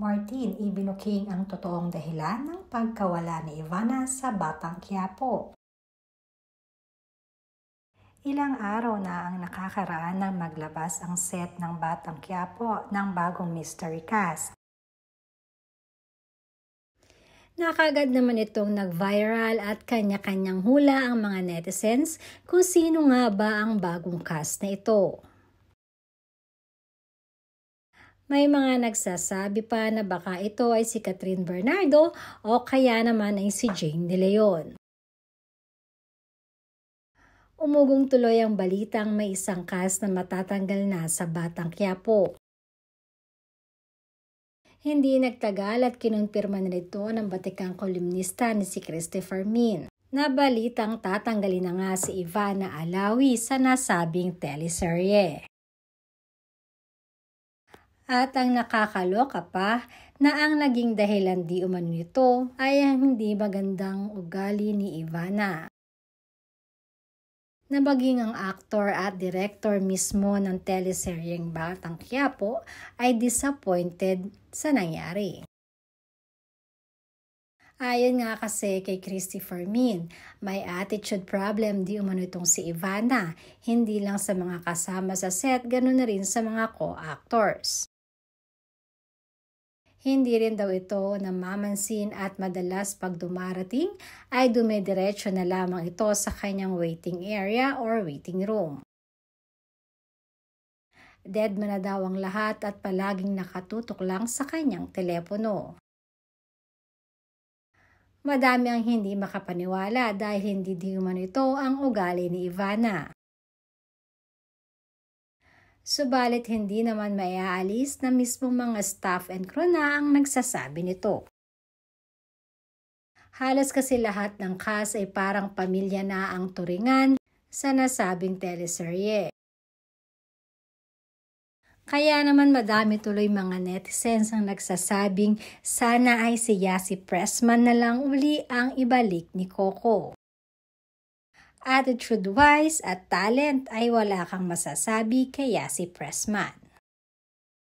Martin ibinuking ang totoong dahilan ng pagkawala ni Ivana sa Batang Quiapo. Ilang araw na ang nakakaraan nang maglabas ang set ng Batang Quiapo ng bagong mystery cast. Nakagad naman itong nag-viral at kanya-kanyang hula ang mga netizens kung sino nga ba ang bagong cast na ito. May mga nagsasabi pa na baka ito ay si Catherine Bernardo o kaya naman ay si Jane De Leon. Umugong tuloy ang balitang may isang cast na matatanggal na sa Batang Quiapo. Hindi nagtagal at kinumpirma na nito ng batikang kolumnista ni si Christopher Min na balitang tatanggalin na nga si Ivana Alawi sa nasabing teleserye. At ang nakakaloka pa na ang naging dahilan di umano nito ay ang hindi magandang ugali ni Ivana. Na maging ang aktor at director mismo ng teleseryeng Batang Quiapo ay disappointed sa nangyari. Ayon nga kasi kay Christopher Min, may attitude problem di umano itong si Ivana, hindi lang sa mga kasama sa set, ganoon na rin sa mga co-actors. Hindi rin daw ito namamansin at madalas pag dumarating ay dumidiretso na lamang ito sa kanyang waiting area or waiting room. Dead man na daw ang lahat at palaging nakatutok lang sa kanyang telepono. Madami ang hindi makapaniwala dahil hindi di umano ito ang ugali ni Ivana. Subalit hindi naman maiaalis na mismong mga staff and crew na ang nagsasabi nito. Halos kasi lahat ng cast ay parang pamilya na ang turingan sa nasabing teleserye. Kaya naman madami tuloy mga netizens ang nagsasabing sana ay si Yasi Pressman na lang uli ang ibalik ni Coco. Attitude-wise at talent ay wala kang masasabi kay Yasi Pressman.